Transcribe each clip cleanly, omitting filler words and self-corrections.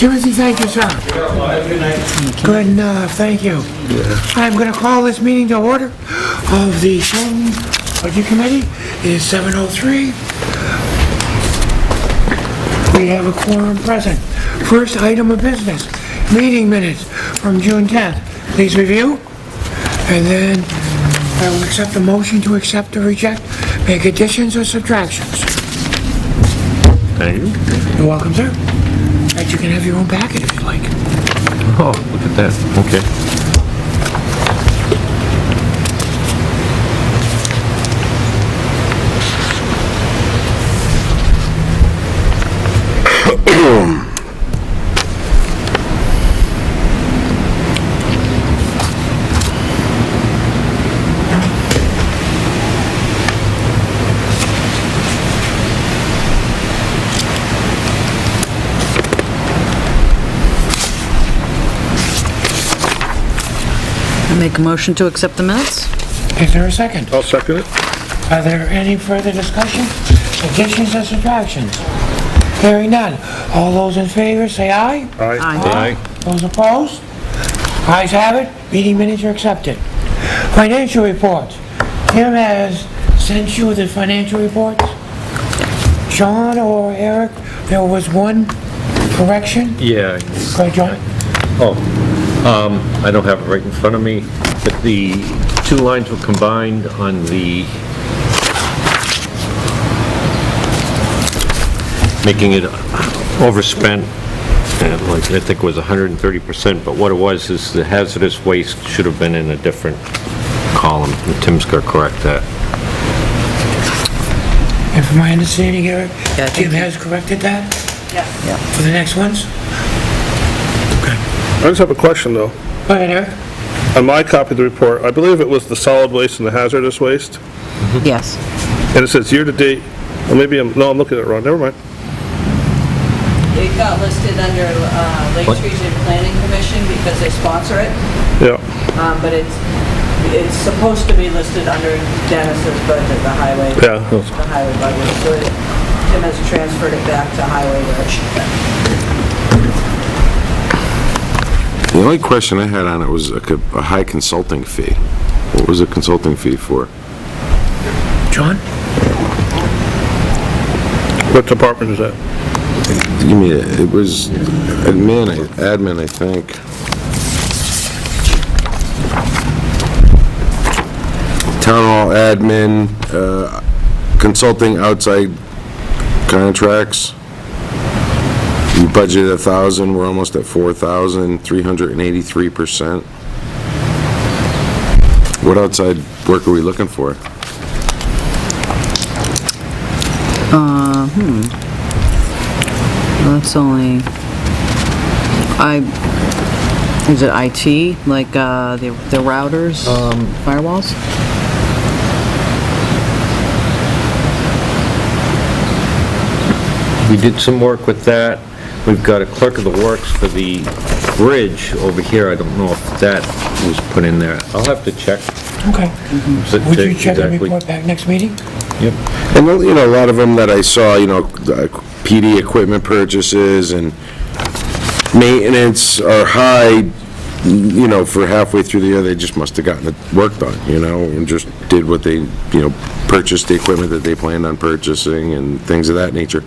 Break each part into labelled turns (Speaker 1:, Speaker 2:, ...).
Speaker 1: Timothy, thank you, sir. Good enough, thank you. I'm going to call this meeting to order of the Tilton Budget Committee. It is 7:03. We have a quorum present. First item of business, meeting minutes from June 10th. Please review. And then I will accept a motion to accept or reject, make additions or subtractions.
Speaker 2: Thank you.
Speaker 1: You're welcome, sir. And you can have your own packet if you like.
Speaker 2: Oh, look at that. Okay.
Speaker 3: Make a motion to accept the minutes?
Speaker 1: Is there a second?
Speaker 4: I'll second it.
Speaker 1: Are there any further discussion, additions or subtractions? Hearing none. All those in favor say aye.
Speaker 2: Aye.
Speaker 1: Those opposed? Ayes have it. Meeting minutes are accepted. Financial reports. Tim has sent you the financial reports. John or Eric, there was one correction.
Speaker 2: Yeah.
Speaker 1: Go ahead, John.
Speaker 2: I don't have it right in front of me, but the two lines were combined on the, making it overspent, like I think it was 130%, but what it was is the hazardous waste should have been in a different column. And Tim's going to correct that.
Speaker 1: And from my understanding, Eric,
Speaker 3: Yeah, I think
Speaker 1: Tim has corrected that
Speaker 3: Yeah.
Speaker 1: for the next ones? Okay.
Speaker 4: I just have a question, though.
Speaker 1: Go ahead, Eric.
Speaker 4: On my copy of the report, I believe it was the solid waste and the hazardous waste,
Speaker 3: Yes.
Speaker 4: and it says year-to-date, or maybe I'm looking at it wrong, never mind.
Speaker 5: It got listed under Lakes Region Planning Commission because they sponsor it,
Speaker 4: Yeah,
Speaker 5: but it's supposed to be listed under Dennis's budget, the highway budget. So Tim has transferred it back to highway where it should be.
Speaker 6: The only question I had on it was a high consulting fee. What was the consulting fee for?
Speaker 1: John?
Speaker 4: what department is that?
Speaker 6: Give me, it was admin, I think. Town hall admin, consulting outside contracts. We budgeted 1,000, we're almost at 4,000, 383%. What outside work are we looking for?
Speaker 3: That's only, is it IT, like, the routers, firewalls?
Speaker 2: We did some work with that. We've got a clerk of the works for the bridge over here. I don't know if that was put in there. I'll have to check.
Speaker 1: Okay.
Speaker 2: But
Speaker 1: Would you check the
Speaker 2: exactly.
Speaker 1: report back next meeting?
Speaker 2: Yep.
Speaker 6: And, you know, a lot of them that I saw, you know, PD equipment purchases and maintenance are high, you know, for halfway through the year, they just must have gotten the work done, you know, and just did what they, you know, purchased the equipment that they planned on purchasing and things of that nature.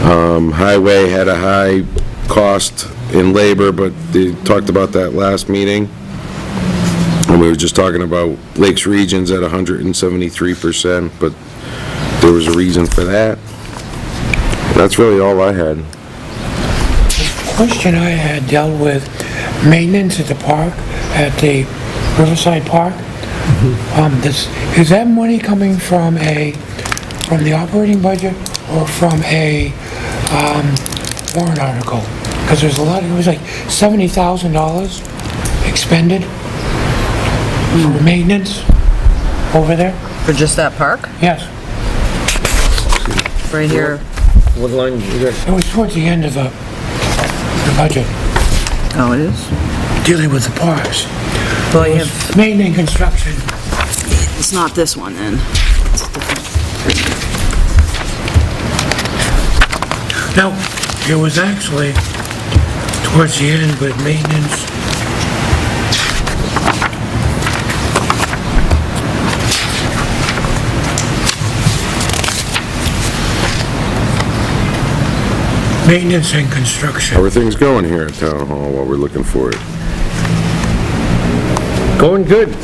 Speaker 6: Highway had a high cost in labor, but they talked about that last meeting. And we were just talking about Lakes Regions at 173%, but there was a reason for that. That's really all I had.
Speaker 1: The question I had dealt with maintenance at the park, at the Riverside Park. Is that money coming from the operating budget or from a warrant article? Because there's a lot, it was like $70,000 expended for maintenance over there.
Speaker 3: For just that park?
Speaker 1: Yes,
Speaker 3: Right here?
Speaker 2: What line is that?
Speaker 1: it was towards the end of the budget,
Speaker 3: Oh, it is?
Speaker 1: dealing with the parks.
Speaker 3: Well, you have,
Speaker 1: Maintenance construction.
Speaker 3: it's not this one then. It's different.
Speaker 1: No, it was actually towards the end with maintenance. Maintenance and construction.
Speaker 6: How are things going here at Town Hall while we're looking for it?
Speaker 2: Going good.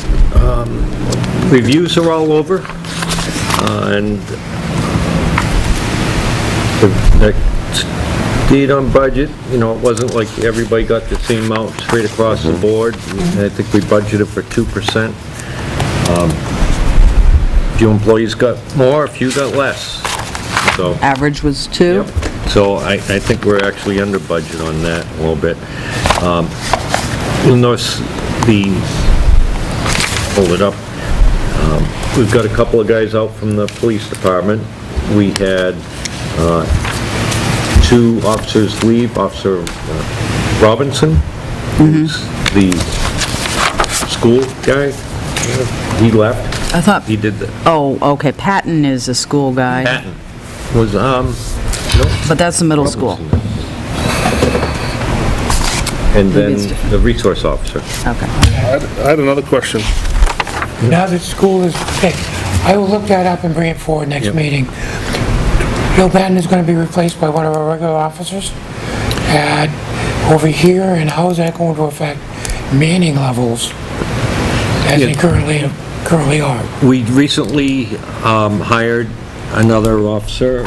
Speaker 2: Reviews are all over, and the deed on budget, you know, it wasn't like everybody got the same amount straight across the board. I think we budgeted for 2%. A few employees got more, a few got less, so.
Speaker 3: Average was 2?
Speaker 2: So I think we're actually under budget on that a little bit. You'll notice hold it up. We've got a couple of guys out from the police department. We had 2 officers leave. Officer Robinson, who's the school guy, he left.
Speaker 3: I thought,
Speaker 2: He did the,
Speaker 3: oh, okay, Patton is a school guy,
Speaker 2: Patton was,
Speaker 3: but that's the middle school.
Speaker 2: And then
Speaker 3: Maybe it's different.
Speaker 2: the resource officer.
Speaker 3: Okay.
Speaker 4: I had another question.
Speaker 1: Now that school is picked, I will look that up and bring it forward next
Speaker 2: Yep.
Speaker 1: meeting. Bill Patton is going to be replaced by one of our regular officers over here, and how is that going to affect manning levels as they currently are?
Speaker 2: We recently hired another officer,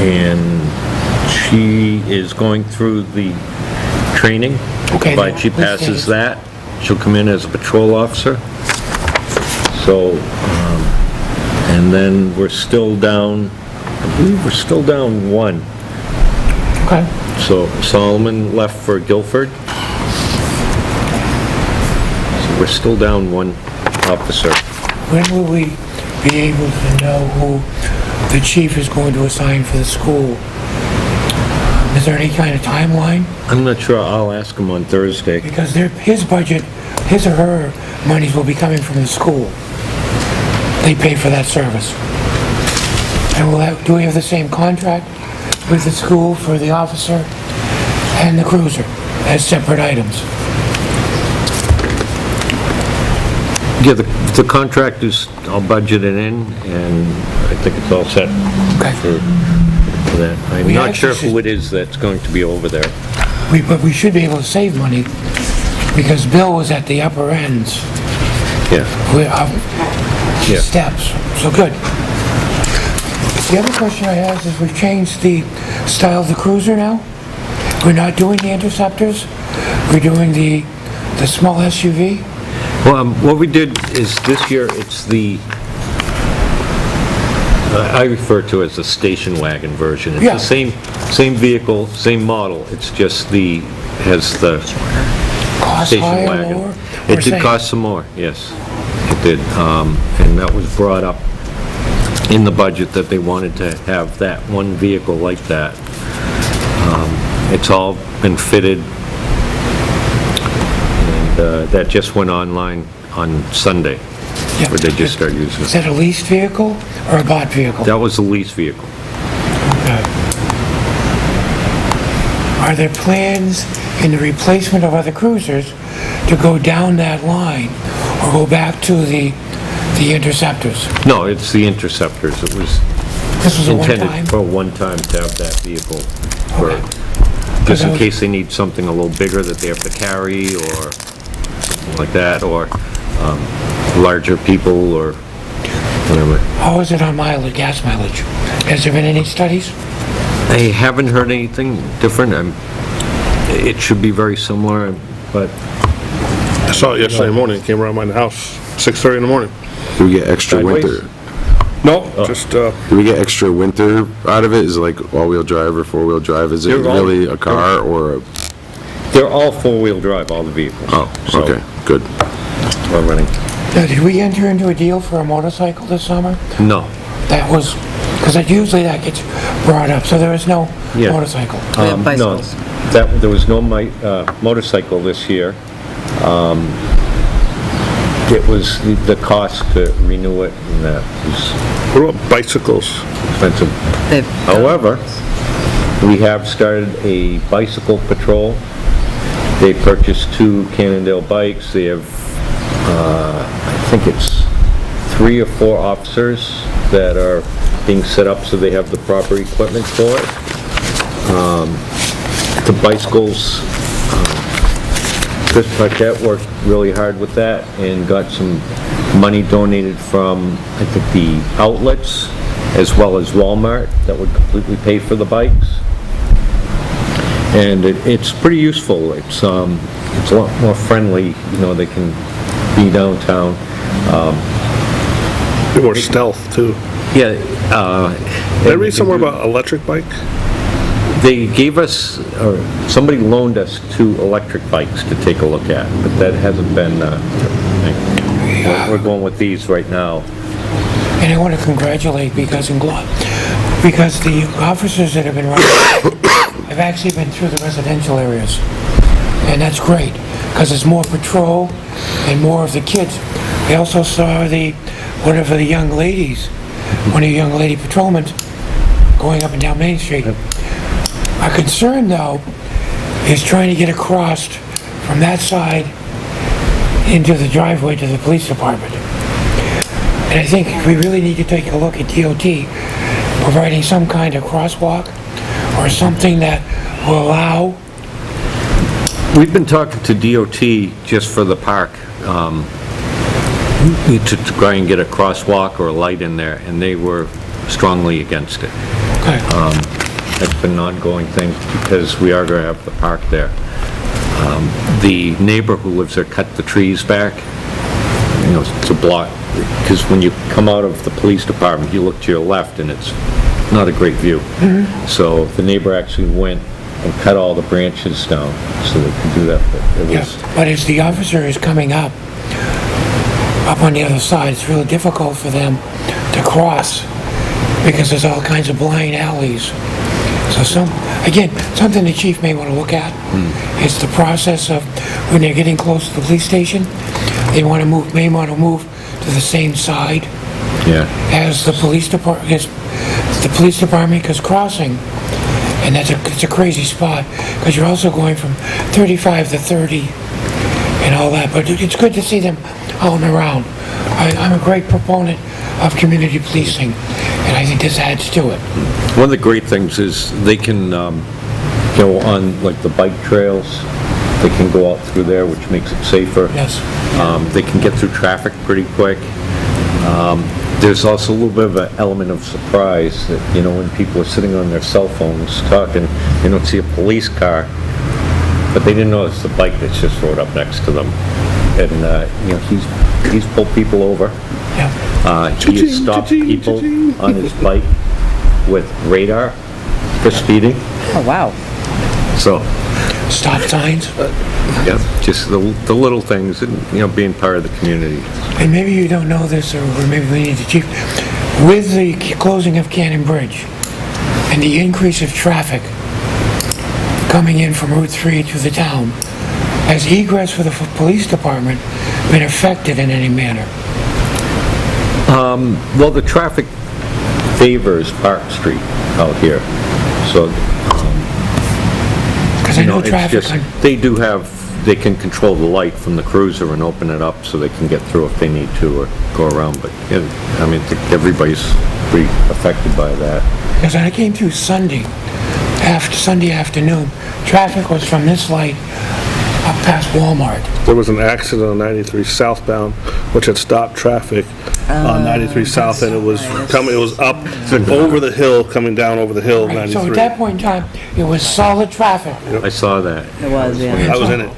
Speaker 2: and she is going through the training.
Speaker 1: Okay,
Speaker 2: Provided she
Speaker 1: please
Speaker 2: passes
Speaker 1: stay.
Speaker 2: that, she'll come in as a patrol officer. So, and then we're still down, I believe we're still down 1.
Speaker 1: Okay.
Speaker 2: So Solomon left for Guilford. So we're still down 1 officer.
Speaker 1: When will we be able to know who the chief is going to assign for the school? Is there any kind of timeline?
Speaker 2: I'm not sure, I'll ask him on Thursday.
Speaker 1: Because his budget, his or her monies will be coming from the school. They pay for that service. And do we have the same contract with the school for the officer and the cruiser as separate items?
Speaker 2: Yeah, the contract is all budgeted in, and I think it's all set
Speaker 1: Okay.
Speaker 2: for that. I'm
Speaker 1: We
Speaker 2: not sure
Speaker 1: actually
Speaker 2: who it is that's going to be over there.
Speaker 1: But we should be able to save money because Bill was at the upper ends
Speaker 2: Yeah.
Speaker 1: of
Speaker 2: Yeah.
Speaker 1: steps, so good. The other question I have is we've changed the style of the cruiser now. We're not doing the Interceptors, we're doing the small SUV.
Speaker 2: Well, what we did is this year, it's the, I refer to it as the station wagon version. It's
Speaker 1: Yeah.
Speaker 2: the same vehicle, same model, it's just has the
Speaker 1: Cost
Speaker 2: station
Speaker 1: higher,
Speaker 2: wagon.
Speaker 1: lower?
Speaker 2: It did cost some more, yes, it did. And that was brought up in the budget that they wanted to have that one vehicle like that. It's all been fitted, and that just went online on Sunday,
Speaker 1: Yeah.
Speaker 2: where they just started using
Speaker 1: Is
Speaker 2: it.
Speaker 1: that a leased vehicle or a bought vehicle?
Speaker 2: That was the lease vehicle.
Speaker 1: Okay. Are there plans in the replacement of other cruisers to go down that line or go back to the Interceptors?
Speaker 2: No, it's the Interceptors. It was
Speaker 1: This was a one-time?
Speaker 2: intended for one time to have that vehicle for,
Speaker 1: Okay.
Speaker 2: just in
Speaker 1: Because I was-
Speaker 2: case they need something a little bigger that they have to carry or something like that, or larger people or whatever.
Speaker 1: How is it on mileage, gas mileage? Has there been any studies?
Speaker 2: I haven't heard anything different. It should be very similar, but
Speaker 4: I saw it yesterday morning, it came around my house, 6:30 in the morning.
Speaker 6: Do we get extra
Speaker 2: Sideways?
Speaker 6: winter?
Speaker 4: No, just,
Speaker 6: Do we get extra winter out of it? Is it like all-wheel drive or four-wheel drive? Is it
Speaker 2: They're all-
Speaker 6: really a car or a,
Speaker 2: they're all four-wheel drive, all the vehicles.
Speaker 6: oh,
Speaker 2: So,
Speaker 6: okay, good.
Speaker 2: we're running.
Speaker 1: Now, did we enter into a deal for a motorcycle this summer?
Speaker 2: No.
Speaker 1: That was, because usually that gets brought up, so there is no
Speaker 2: Yeah.
Speaker 1: motorcycle.
Speaker 3: We have
Speaker 2: No,
Speaker 3: bicycles.
Speaker 2: there was no motorcycle this year. It was the cost to renew it, and that was
Speaker 4: what about bicycles?
Speaker 2: expensive.
Speaker 3: They've-
Speaker 2: However, We have started a bicycle patrol. They purchased 2 Cannondale bikes. They have, I think it's 3 or 4 officers that are being set up so they have the proper equipment for it. The bicycles, Chris Paquette worked really hard with that and got some money donated from, I think, the outlets as well as Walmart that would completely pay for the bikes. And it's pretty useful. It's a lot more friendly, you know, they can be downtown.
Speaker 4: Be more stealth, too.
Speaker 2: Yeah.
Speaker 4: Did I read somewhere about electric bike?
Speaker 2: They gave us, or somebody loaned us 2 electric bikes to take a look at, but that hasn't been, we're going with these right now.
Speaker 1: And I want to congratulate because the officers that have been running have actually been through the residential areas. And that's great, because there's more patrol and more of the kids. We also saw one of the young ladies, one of the young lady patrolmen going up and down Main Street. Our concern, though, is trying to get across from that side into the driveway to the police department. And I think we really need to take a look at DOT, providing some kind of crosswalk or something that will allow.
Speaker 2: We've been talking to DOT just for the park, to try and get a crosswalk or a light in there, and they were strongly against it.
Speaker 1: Okay.
Speaker 2: That's been an ongoing thing because we are going to have the park there. The neighbor who lives there cut the trees back, you know, to block, because when you come out of the police department, you look to your left and it's not a great view. So the neighbor actually went and cut all the branches down so they could do that. But it was,
Speaker 1: But as the officer is coming up on the other side, it's really difficult for them to cross because there's all kinds of blind alleys. So something the chief may want to look at is the process of when they're getting close to the police station, may want to move to the same side
Speaker 2: yeah.
Speaker 1: as the police department, because crossing, and it's a crazy spot, because you're also going from 35 to 30 and all that, but it's good to see them out and around. I'm a great proponent of community policing, and I think this adds to it.
Speaker 2: One of the great things is they can go on like the bike trails. They can go out through there, which makes it safer.
Speaker 1: Yes.
Speaker 2: They can get through traffic pretty quick. There's also a little bit of an element of surprise that, you know, when people are sitting on their cell phones talking, they don't see a police car, but they didn't know it's the bike that's just rode up next to them. And, you know, he's pulled people over.
Speaker 1: Yeah.
Speaker 2: He has stopped people on his bike with radar for speeding.
Speaker 3: Oh, wow.
Speaker 2: So,
Speaker 1: Stop signs.
Speaker 2: yeah, just the little things and, you know, being part of the community.
Speaker 1: And maybe you don't know this, or maybe we need to chief. With the closing of Cannon Bridge and the increase of traffic coming in from Route 3 to the town, has egress for the police department been affected in any manner?
Speaker 2: Well, the traffic favors Park Street out here, so,
Speaker 1: Because I
Speaker 2: you know,
Speaker 1: know
Speaker 2: it's
Speaker 1: traffic
Speaker 2: just,
Speaker 1: on,
Speaker 2: they can control the light from the cruiser and open it up so they can get through if they need to or go around, but, yeah, I mean, I think everybody's pretty affected by that.
Speaker 1: because I came through Sunday afternoon, traffic was from this light up past Walmart.
Speaker 4: There was an accident on 93 southbound, which had stopped traffic on 93 south, and it was up over the hill, coming down over the hill of
Speaker 1: Right, so at
Speaker 4: 93.
Speaker 1: that point in time, it was solid traffic.
Speaker 2: I saw that.
Speaker 3: It was, yeah.
Speaker 4: I was in it.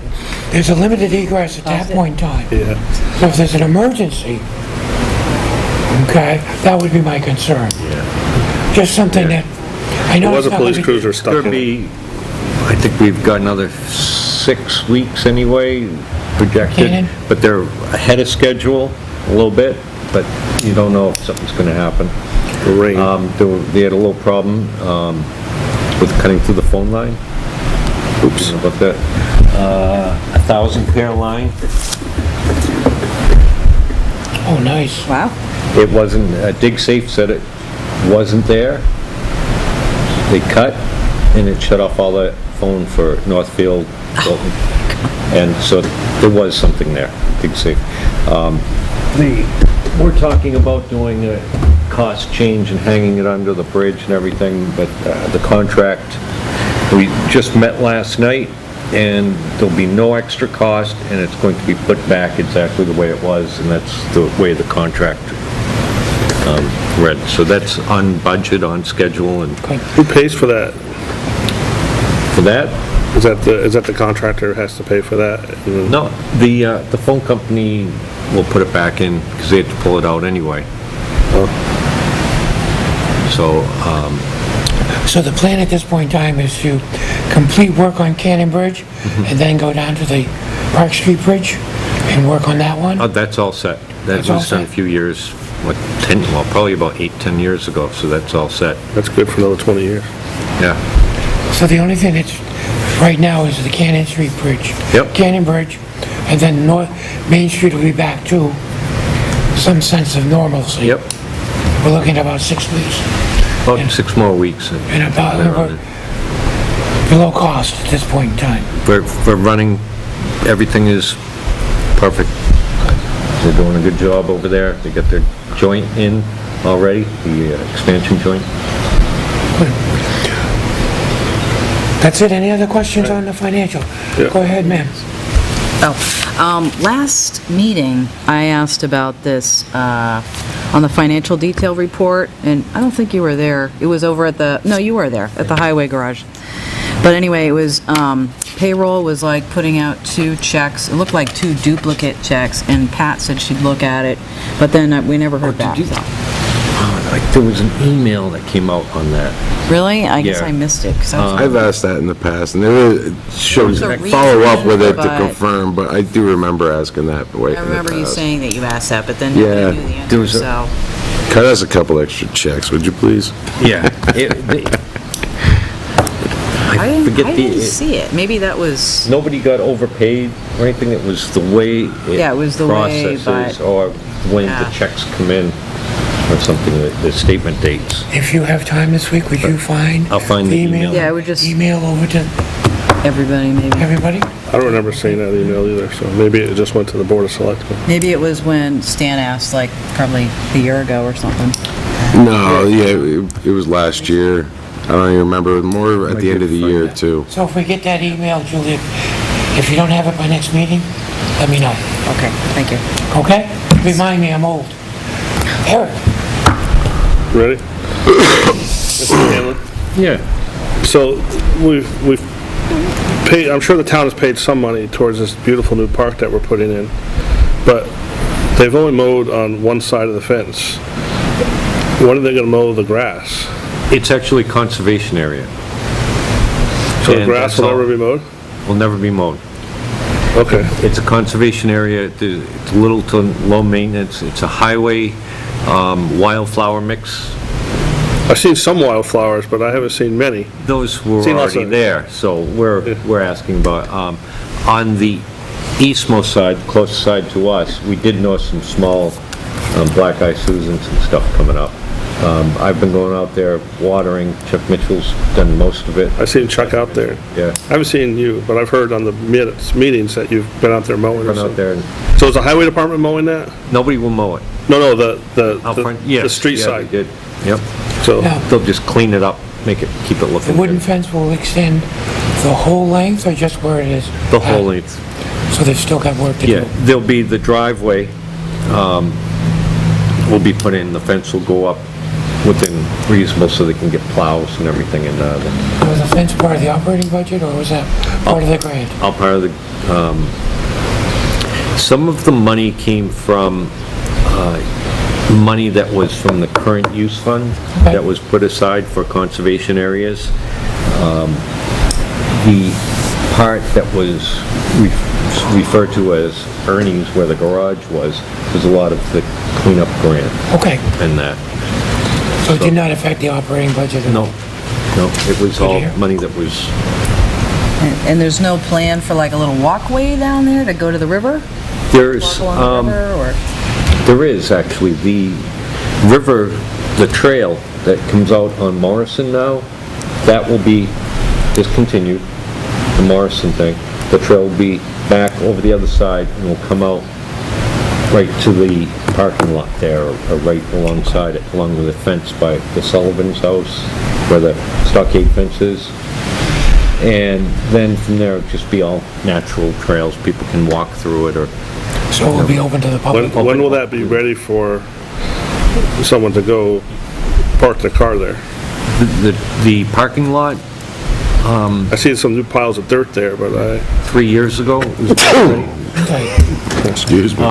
Speaker 1: There's a limited egress at that point in time.
Speaker 4: Yeah.
Speaker 1: So if there's an emergency, okay, that would be my concern. Just something that, I know
Speaker 4: There was
Speaker 1: it's
Speaker 4: a
Speaker 1: not
Speaker 4: police
Speaker 1: limited-
Speaker 4: cruiser stuck
Speaker 2: Could
Speaker 4: in it.
Speaker 2: be, I think we've got another 6 weeks anyway projected,
Speaker 1: Cannon?
Speaker 2: but they're ahead of schedule a little bit, but you don't know if something's gonna happen.
Speaker 4: The rain.
Speaker 2: They had a little problem with cutting through the phone line. Oops. About that. 1,000 pair line.
Speaker 1: Oh, nice.
Speaker 3: Wow.
Speaker 2: It wasn't, DigSafe said it wasn't there. They cut, and it shut off all the phone for Northfield, Tilton. And so there was something there, big safe. We're talking about doing a cost change and hanging it under the bridge and everything, but the contract, we just met last night, and there'll be no extra cost, and it's going to be put back exactly the way it was, and that's the way the contract read. So that's on budget, on schedule, and
Speaker 4: Who pays for that?
Speaker 2: for that,
Speaker 4: Is that the contractor has to pay for that?
Speaker 2: no, the phone company will put it back in, because they have to pull it out anyway. So,
Speaker 1: So the plan at this point in time is to complete work on Cannon Bridge and then go down to the Park Street Bridge and work on that one?
Speaker 2: that's all set. That
Speaker 1: That's all
Speaker 2: was done a
Speaker 1: set?
Speaker 2: few years, probably about 8, 10 years ago, so that's all set.
Speaker 4: That's good for another 20 years.
Speaker 2: Yeah.
Speaker 1: So the only thing that's, right now, is the Cannon Street Bridge.
Speaker 2: Yep.
Speaker 1: Cannon Bridge, and then Main Street will be back to some sense of normalcy.
Speaker 2: Yep.
Speaker 1: We're looking at about 6 weeks,
Speaker 2: About 6 more weeks.
Speaker 1: and about, we're below cost at this point in time.
Speaker 2: We're running, everything is perfect. They're doing a good job over there. They got their joint in already, the expansion joint.
Speaker 1: That's it, any other questions on the financial?
Speaker 4: Yeah.
Speaker 1: Go ahead, ma'am.
Speaker 3: Last meeting, I asked about this, on the financial detail report, and I don't think you were there. It was over at no, you were there, at the highway garage. But anyway, it was, payroll was like putting out 2 checks. It looked like 2 duplicate checks, and Pat said she'd look at it, but then we never heard back. So.
Speaker 2: There was an email that came out on that.
Speaker 3: Really? I guess
Speaker 2: Yeah.
Speaker 3: I missed it, 'cause I was...
Speaker 6: I've asked that in the past, and there should
Speaker 3: There's a reason,
Speaker 6: follow up with it to
Speaker 3: but-
Speaker 6: confirm, but I do remember asking that way
Speaker 3: I
Speaker 6: in the
Speaker 3: remember you
Speaker 6: past.
Speaker 3: saying that you asked that, but then
Speaker 6: Yeah.
Speaker 3: nobody knew the
Speaker 2: There
Speaker 3: answer,
Speaker 2: was a-
Speaker 3: so...
Speaker 6: Cut us a couple extra checks, would you please?
Speaker 2: Yeah.
Speaker 3: I
Speaker 2: forget
Speaker 3: didn't see it. Maybe that was...
Speaker 2: Nobody got overpaid or anything. It was the way
Speaker 3: Yeah, it was the way,
Speaker 2: processes,
Speaker 3: but-
Speaker 2: or when
Speaker 3: Yeah.
Speaker 2: the checks come in, or something, the statement dates.
Speaker 1: If you have time this week, would you find?
Speaker 2: I'll find the email.
Speaker 3: Yeah, I would just...
Speaker 1: Email over to
Speaker 3: Everybody, maybe.
Speaker 1: everybody?
Speaker 4: I don't remember seeing that email either, so maybe it just went to the Board of Selectmen.
Speaker 3: Maybe it was when Stan asked, like, probably a year ago or something.
Speaker 6: No, yeah, it was last year. I don't even remember, more at the end of the year, too.
Speaker 1: So if we get that email, Julie, if you don't have it by next meeting, let me know,
Speaker 3: Okay, thank you.
Speaker 1: okay? Remind me, I'm old. Eric?
Speaker 4: Ready? Mr. Hanlon?
Speaker 2: Yeah.
Speaker 4: So we've paid, I'm sure the town has paid some money towards this beautiful new park that we're putting in, but they've only mowed on one side of the fence. When are they gonna mow the grass?
Speaker 2: It's actually conservation area.
Speaker 4: So the
Speaker 2: And
Speaker 4: grass
Speaker 2: that's
Speaker 4: will
Speaker 2: all.
Speaker 4: never be mowed?
Speaker 2: Will never be mowed.
Speaker 4: Okay.
Speaker 2: It's a conservation area. It's little to low maintenance. It's a highway wildflower mix.
Speaker 4: I've seen some wildflowers, but I haven't seen many.
Speaker 2: Those were
Speaker 4: Seen lots
Speaker 2: already
Speaker 4: of-
Speaker 2: there, so we're asking about, on the eastmost side, closest side to us, we did know some small black eye Susans and stuff coming up. I've been going out there watering. Chuck Mitchell's done most of it.
Speaker 4: I've seen Chuck out there.
Speaker 2: Yeah,
Speaker 4: I haven't seen you, but I've heard on the meetings that you've been out there mowing or
Speaker 2: run out
Speaker 4: something.
Speaker 2: there and
Speaker 4: So is the highway department mowing that?
Speaker 2: nobody will mow it.
Speaker 4: No,
Speaker 2: Out front, yes.
Speaker 4: the street
Speaker 2: yeah,
Speaker 4: side.
Speaker 2: they did. Yep.
Speaker 4: So,
Speaker 1: Now,
Speaker 2: They'll just clean it up, keep it
Speaker 1: the
Speaker 2: looking
Speaker 1: wooden
Speaker 2: good.
Speaker 1: fence will extend the whole length or just where it is?
Speaker 2: The whole length.
Speaker 1: So they've still got work to
Speaker 2: Yeah,
Speaker 1: do?
Speaker 2: there'll be the driveway, will be put in, the fence will go up within reasonable so they can get plows and everything in there.
Speaker 1: Was the fence part of the operating budget or was that part of the grant?
Speaker 2: All part of the, some of the money came from, money that was from the current use fund that was put aside for conservation areas. The part that was referred to as Ernie's, where the garage was a lot of the cleanup grant
Speaker 1: Okay,
Speaker 2: and that.
Speaker 1: so it did not affect the operating budget at all?
Speaker 2: No, it was all
Speaker 1: hear.
Speaker 2: money that was,
Speaker 3: And there's no plan for like a little walkway down there to go to the river?
Speaker 2: there's,
Speaker 3: Walk along the river, or?
Speaker 2: there is actually, the river, the trail that comes out on Morrison now, that will be discontinued, the Morrison thing. The trail will be back over the other side and will come out right to the parking lot there, or right alongside it, along with the fence by the Sullivan's house, where the stockade fence is. And then from there, it'll just be all natural trails, people can walk through it, or
Speaker 1: So it will be open to the public.
Speaker 4: When will that be ready for someone to go park their car there?
Speaker 2: the parking lot,
Speaker 4: I see some new piles of dirt there, but
Speaker 2: 3 years ago, it was ready.
Speaker 1: Okay.
Speaker 6: Excuse me.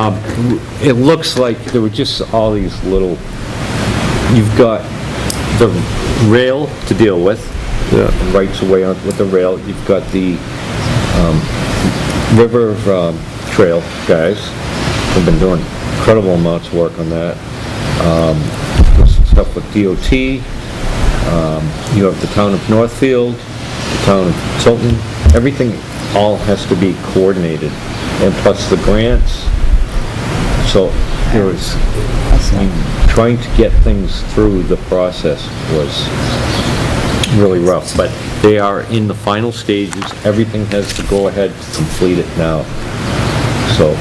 Speaker 2: It looks like there were just all these little, you've got the rail to deal with,
Speaker 4: yeah.
Speaker 2: rights away on with the rail. You've got the river trail guys have been doing incredible amounts of work on that. There's some stuff with DOT. You have the town of Northfield, the town of Tilton. Everything all has to be coordinated, and plus the grants. So there was, trying to get things through the process was really rough, but they are in the final stages. Everything has to go ahead to complete it now. So,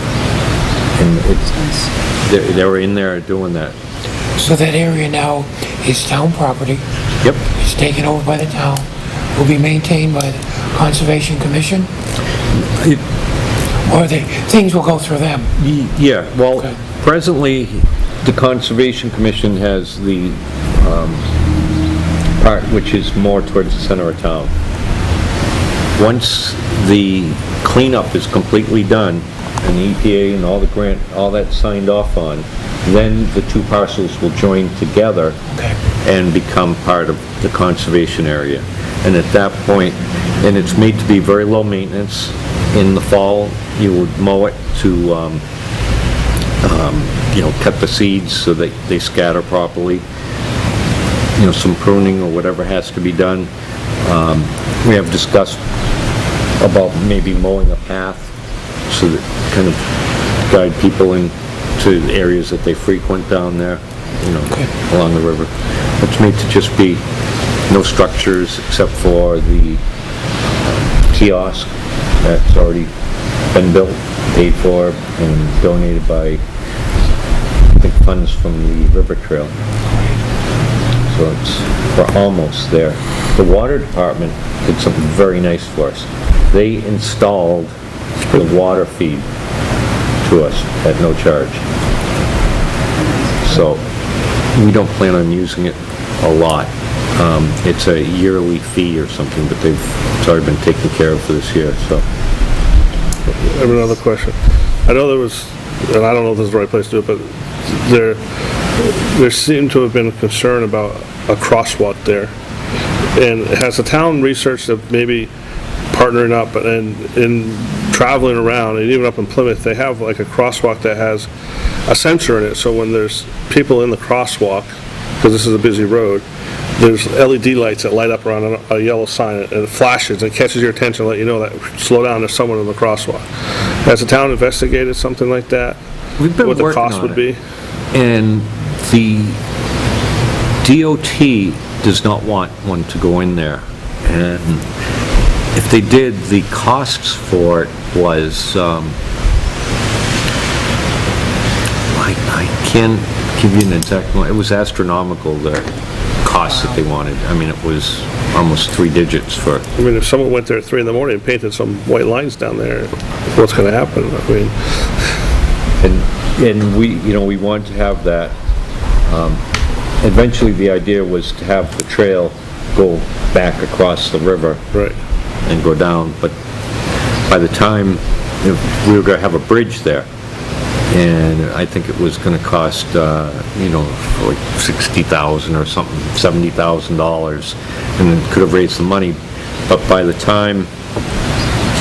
Speaker 2: and it's, they were in there doing that.
Speaker 1: So that area now is town property.
Speaker 2: Yep.
Speaker 1: It's taken over by the town. Will be maintained by the Conservation Commission? Or things will go through them?
Speaker 2: Yeah, well,
Speaker 1: Okay.
Speaker 2: presently, the Conservation Commission has the part which is more towards the center of town. Once the cleanup is completely done, and the EPA and all the grant, all that signed off on, then the two parcels will join together
Speaker 1: Okay.
Speaker 2: and become part of the conservation area. And at that point, and it's made to be very low maintenance. In the fall, you would mow it to, cut the seeds so that they scatter properly. Some pruning or whatever has to be done. We have discussed about maybe mowing a path so that kind of guide people into the areas that they frequent down there, along the river. It's made to just be no structures except for the kiosk that's already been built, paid for, and donated by, I think, funds from the river trail. So we're almost there. The water department did something very nice for us. They installed the water feed to us at no charge. So we don't plan on using it a lot. It's a yearly fee or something, but it's already been taken care of for this year, so.
Speaker 4: I have another question. I know there was, and I don't know if this is the right place to do it, but there seemed to have been concern about a crosswalk there. And has the town researched that maybe partnering up and in traveling around, and even up in Plymouth, they have like a crosswalk that has a sensor in it, so when there's people in the crosswalk, because this is a busy road, there's LED lights that light up around a yellow sign, and it flashes and catches your attention, let you know that slow down, there's someone in the crosswalk. Has the town investigated something like that?
Speaker 2: We've been
Speaker 4: What the
Speaker 2: working
Speaker 4: cost
Speaker 2: on
Speaker 4: would
Speaker 2: it.
Speaker 4: be?
Speaker 2: And the DOT does not want one to go in there. And if they did, the costs for it was, I can't give you an exact one. It was astronomical, the costs that they wanted. I mean, it was almost 3 digits for,
Speaker 4: I mean, if someone went there at 3 in the morning and painted some white lines down there, what's gonna happen? I mean,
Speaker 2: and we wanted to have that. Eventually, the idea was to have the trail go back across the river
Speaker 4: right.
Speaker 2: and go down, but by the time we were going to have a bridge there, and I think it was going to cost, like $60,000 or something, $70,000, and then could have raised the money, but by the time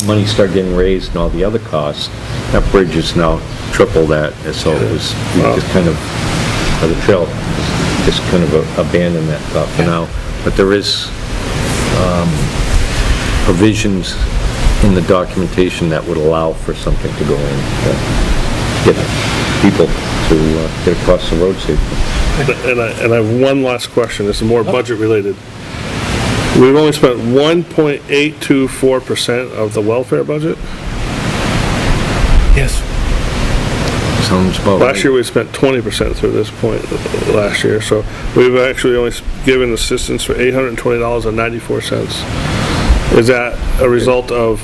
Speaker 2: money started getting raised and all the other costs, that bridge is now triple that, and so it was, we just kind of, the trail, just kind of abandoned that thought for now. But there is provisions in the documentation that would allow for something to go in, get people to get across the road safely.
Speaker 4: And I have one last question, this is more budget related. We've only spent 1.824% of the welfare budget.
Speaker 1: Yes.
Speaker 2: Sounds about right.
Speaker 4: Last year, we spent 20% through this point last year, so we've actually only given assistance for $820.94. Is that a result of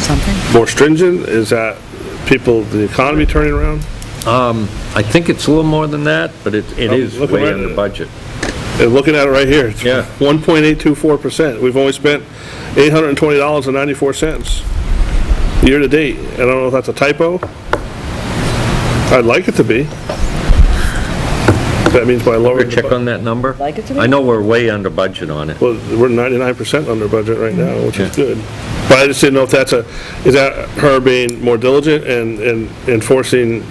Speaker 3: Something?
Speaker 4: more stringent? Is that the economy turning around?
Speaker 2: I think it's a little more than that, but it is
Speaker 4: looking
Speaker 2: way
Speaker 4: right
Speaker 2: under
Speaker 4: at it.
Speaker 2: budget.
Speaker 4: And looking at it right here, it's
Speaker 2: Yeah.
Speaker 4: 1.824%. We've only spent $820.94 year to date. I don't know if that's a typo. I'd like it to be. That means by lowering the
Speaker 2: Check
Speaker 4: budget.
Speaker 2: on that number?
Speaker 3: Like it to be?
Speaker 2: I know we're way under budget on it.
Speaker 4: Well, we're 99% under budget right now, which is
Speaker 2: Yeah.
Speaker 4: good. But I just didn't know if is that her being more diligent and enforcing,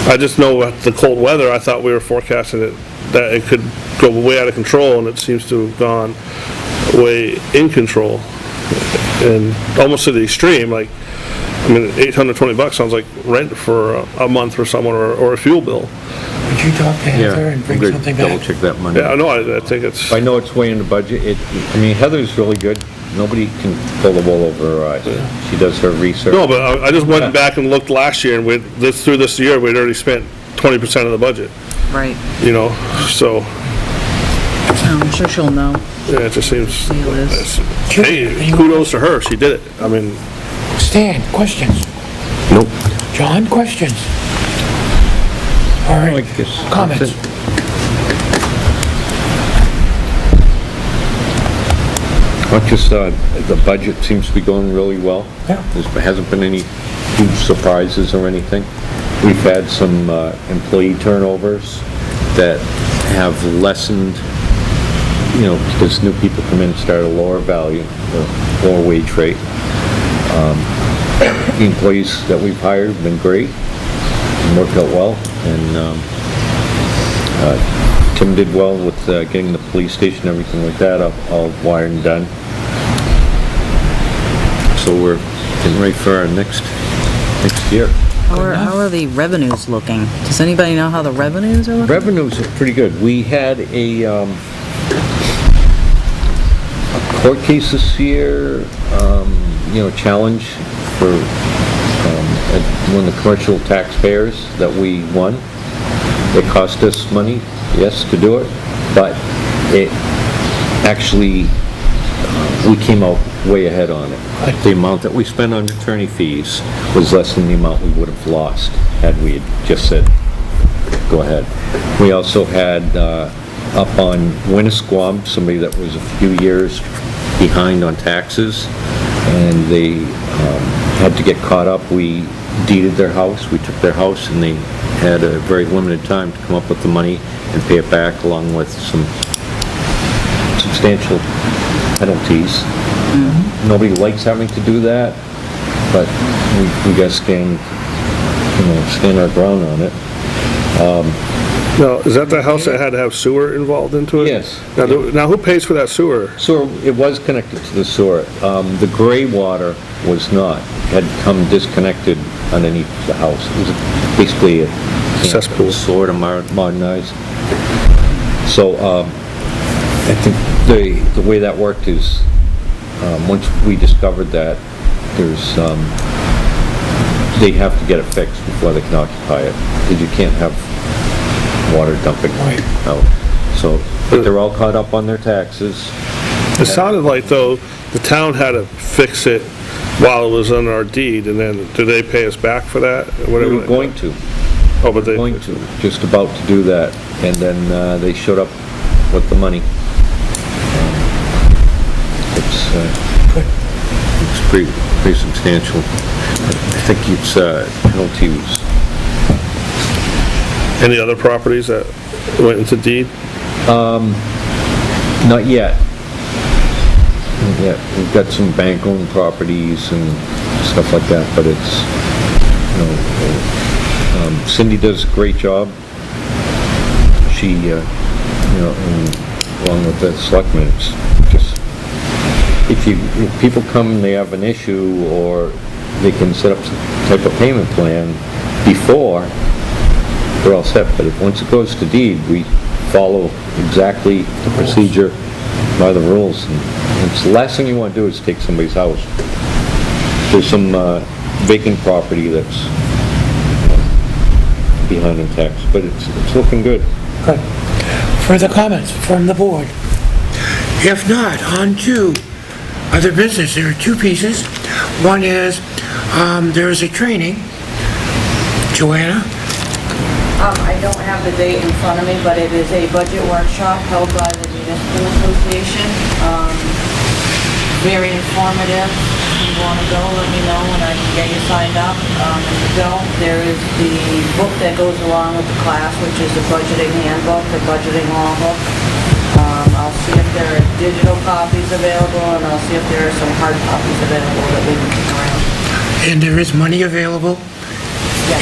Speaker 4: I just know with the cold weather, I thought we were forecasting it, that it could go way out of control, and it seems to have gone way in control. And almost to the extreme, like, $820 sounds like rent for a month for someone, or a fuel bill.
Speaker 1: Would you talk to Heather and bring
Speaker 2: Good.
Speaker 1: something
Speaker 2: Double
Speaker 1: back?
Speaker 2: check that money.
Speaker 4: Yeah, I know, I think it's,
Speaker 2: I know it's way under budget. Heather's really good. Nobody can pull the wool over her eyes. She does her research.
Speaker 4: no, but I just went back and looked last year, and through this year, we'd already spent 20% of the budget,
Speaker 3: Right.
Speaker 4: so,
Speaker 3: I'm sure she'll know.
Speaker 4: yeah, it just seems,
Speaker 3: Deal is.
Speaker 4: hey, kudos to her, she did it.
Speaker 1: Stan, questions?
Speaker 6: Nope.
Speaker 1: John, questions? All
Speaker 2: I
Speaker 1: right,
Speaker 2: guess
Speaker 1: comments?
Speaker 2: that's it. The budget seems to be going really well.
Speaker 1: Yeah.
Speaker 2: There hasn't been any huge surprises or anything. We've had some employee turnovers that have lessened, because new people come in and start at a lower value, or lower wage rate. The employees that we've hired have been great and worked out well, and Tim did well with getting the police station, everything like that, all wired and done. So we're getting ready for our next year.
Speaker 3: How are the revenues looking? Does anybody know how the revenues are looking?
Speaker 2: Revenues are pretty good. We had a court case this year, challenge for one of the commercial taxpayers that we won. It cost us money, yes, to do it, but it actually, we came out way ahead on it. The amount that we spent on attorney fees was less than the amount we would have lost had we had just said, go ahead. We also had up on Winnisquam, somebody that was a few years behind on taxes, and they had to get caught up. We deeded their house, we took their house, and they had a very limited time to come up with the money and pay it back, along with some substantial penalties. Nobody likes having to do that, but we got to stand our ground on it.
Speaker 4: Now, is that the house that had to have sewer involved into it?
Speaker 2: Yes.
Speaker 4: Now, who pays for that sewer?
Speaker 2: Sewer, it was connected to the sewer. The gray water was not, had come disconnected underneath the house. It was basically a
Speaker 4: Cesspool.
Speaker 2: sort of modernized. So, I think the way that worked is, once we discovered that, they have to get it fixed before they can occupy it, because you can't have water dumping out. So, but they're all caught up on their taxes.
Speaker 4: It sounded like, though, the town had to fix it while it was on our deed, and then, do they pay us back for that?
Speaker 2: We were going to, just about to do that, and then they showed up with the money. It's pretty substantial. I think it's penalty was.
Speaker 4: Any other properties that went into deed?
Speaker 2: Not yet. Not yet. We've got some bank-owned properties and stuff like that, but it's, Cindy does a great job. She, and along with the selectmen, it's just, if people come and they have an issue, or they can set up some type of payment plan before, they're all set. But once it goes to deed, we follow exactly the procedure by the rules. And it's the last thing you want to do is take somebody's house. There's some vacant property that's behind in tax, but it's looking good.
Speaker 1: Good. Further comments from the board? If not, on to other business. There are two pieces. One is, there is a training. Joanna?
Speaker 5: I don't have the date in front of me, but it is a budget workshop held by the Municipal Association. Very informative. If you want to go, let me know and I can get you signed up. If you don't, there is the book that goes along with the class, which is the budgeting handbook, the budgeting law book. I'll see if there are digital copies available, and I'll see if there are some hard copies available that we can keep around.
Speaker 1: And there is money available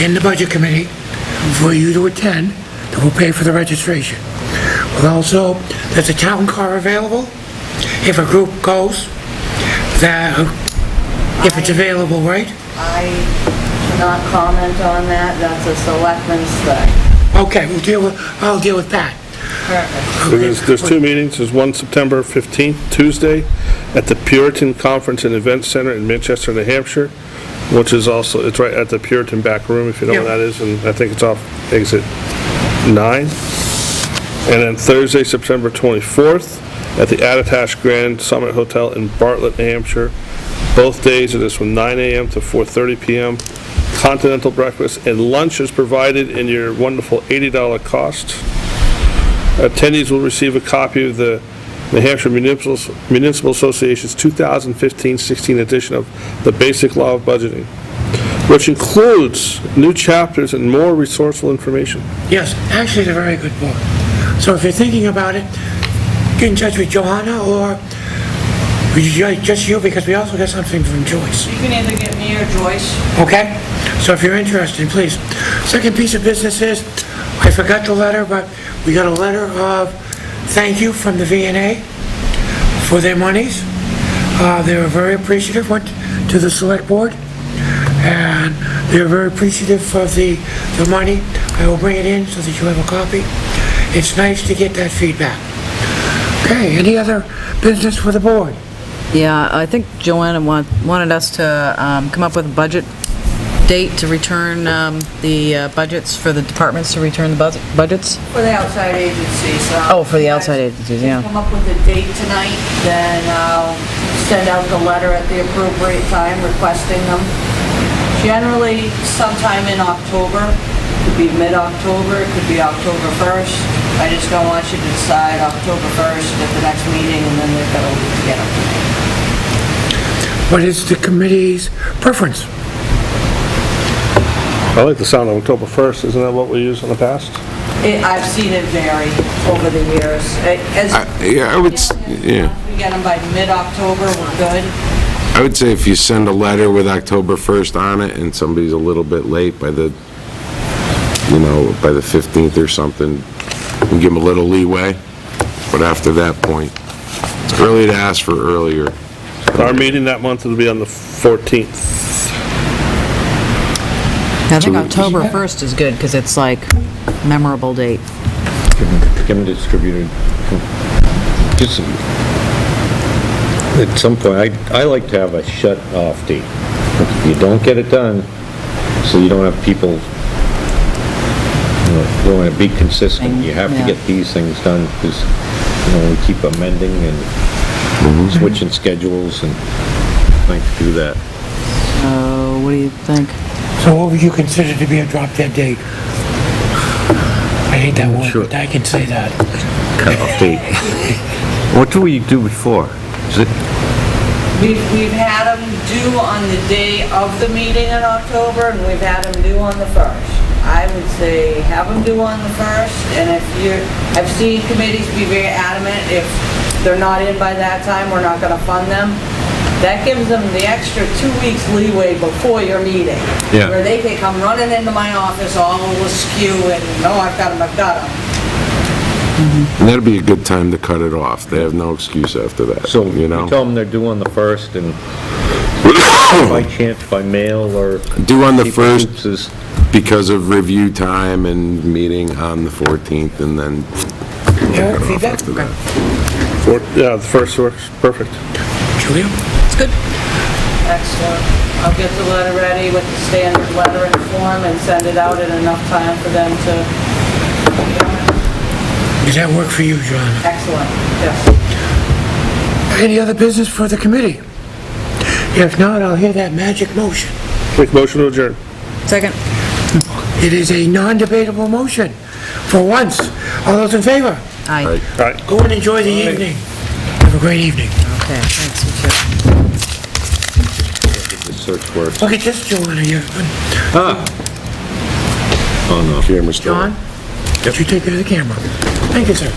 Speaker 1: in the budget committee for you to attend that will pay for the registration. Well, also, there's a town car available if a group goes, that, if it's available, right?
Speaker 5: I cannot comment on that. That's a selectman's thing.
Speaker 1: Okay, I'll deal with Pat.
Speaker 5: Perfect.
Speaker 4: There's two meetings. There's one September 15th, Tuesday, at the Puritan Conference and Event Center in Manchester, New Hampshire, which is also, it's right at the Puritan back room, if you know
Speaker 1: Yeah.
Speaker 4: where that is, and I think it's off exit 9. And then Thursday, September 24th, at the Attitash Grand Summit Hotel in Bartlett, New Hampshire. Both days it is from 9 a.m. to 4:30 p.m. Continental breakfast and lunch is provided in your wonderful $80 cost. Attendees will receive a copy of the New Hampshire Municipal Association's 2015-16 edition of The Basic Law of Budgeting, which includes new chapters and more resourceful information.
Speaker 1: Yes, actually, it's a very good book. So if you're thinking about it, get in touch with Johanna or just you, because we also got something from Joyce.
Speaker 5: You can either get me or Joyce.
Speaker 1: Okay? So if you're interested, please. Second piece of business is, I forgot the letter, but we got a letter of thank you from the V&A for their monies. They were very appreciative, went to the select board, and they were very appreciative of the money. I will bring it in so that you have a copy. It's nice to get that feedback. Okay, any other business for the board?
Speaker 3: Yeah, I think Joanna wanted us to come up with a budget date to return the budgets for the departments to return the budgets?
Speaker 5: For the outside agencies.
Speaker 3: Oh, for the outside agencies, yeah.
Speaker 5: Come up with a date tonight, then I'll send out the letter at the appropriate time requesting them. Generally, sometime in October. Could be mid-October, it could be October 1st. I just don't want you to decide October 1st at the next meeting, and then they've got a week to get them to me.
Speaker 1: What is the committee's preference?
Speaker 4: I like the sound of October 1st. Isn't that what we used in the past?
Speaker 5: I've seen it vary over the years.
Speaker 6: Yeah, I would, yeah.
Speaker 5: If we get them by mid-October, we're good.
Speaker 6: I would say if you send a letter with October 1st on it and somebody's a little bit late by the, by the 15th or something, we give them a little leeway. But after that point, it's early to ask for earlier.
Speaker 4: Our meeting that month will be on the 14th.
Speaker 3: I think October 1st is good, because it's like memorable date.
Speaker 2: Get them distributed. Just, at some point, I like to have a shut-off date. If you don't get it done, so you don't have people, you want to be consistent. You have to get these things done, because, we keep amending and switching schedules, and I like to do that.
Speaker 3: So, what do you think?
Speaker 1: So what would you consider to be a drop-dead date? I hate that word,
Speaker 2: Sure.
Speaker 1: but I can say that.
Speaker 2: Cut-off date. What do we do before? Is it,
Speaker 5: We've had them due on the day of the meeting in October, and we've had them due on the 1st. I would say have them due on the 1st, and I've seen committees be very adamant, if they're not in by that time, we're not gonna fund them. That gives them the extra 2 weeks leeway before your meeting.
Speaker 2: Yeah.
Speaker 5: Where they can come running into my office all askew and, I've got them.
Speaker 6: And that'd be a good time to cut it off. They have no excuse after that,
Speaker 2: so you tell them they're due on the 1st, and by chance, by mail, or...
Speaker 6: Due on the
Speaker 2: people
Speaker 6: 1st.
Speaker 2: chooses-
Speaker 6: Because of review time and meeting on the 14th, and then
Speaker 1: Eric,
Speaker 6: cut it off
Speaker 1: feedback?
Speaker 6: after that.
Speaker 4: Yeah, the first works perfect.
Speaker 1: Julia?
Speaker 5: Excellent. I'll get the letter ready with the standard letter and form and send it out in enough time for them to,
Speaker 1: Does that work for you, John?
Speaker 5: excellent, yes.
Speaker 1: Any other business for the committee? If not, I'll hear that magic motion.
Speaker 4: Make motion to adjourn.
Speaker 3: Second.
Speaker 1: It is a non-debatable motion. For once, all those in favor?
Speaker 3: Aye.
Speaker 6: Right.
Speaker 4: All right.
Speaker 1: Go and enjoy the evening. Have a great evening.
Speaker 3: Okay, thanks, you too.
Speaker 2: The search works.
Speaker 1: Look at this, Joanna, you,
Speaker 2: Ah! Oh, no.
Speaker 6: Camera still.
Speaker 1: John, did you take care of the camera? Thank you, sir.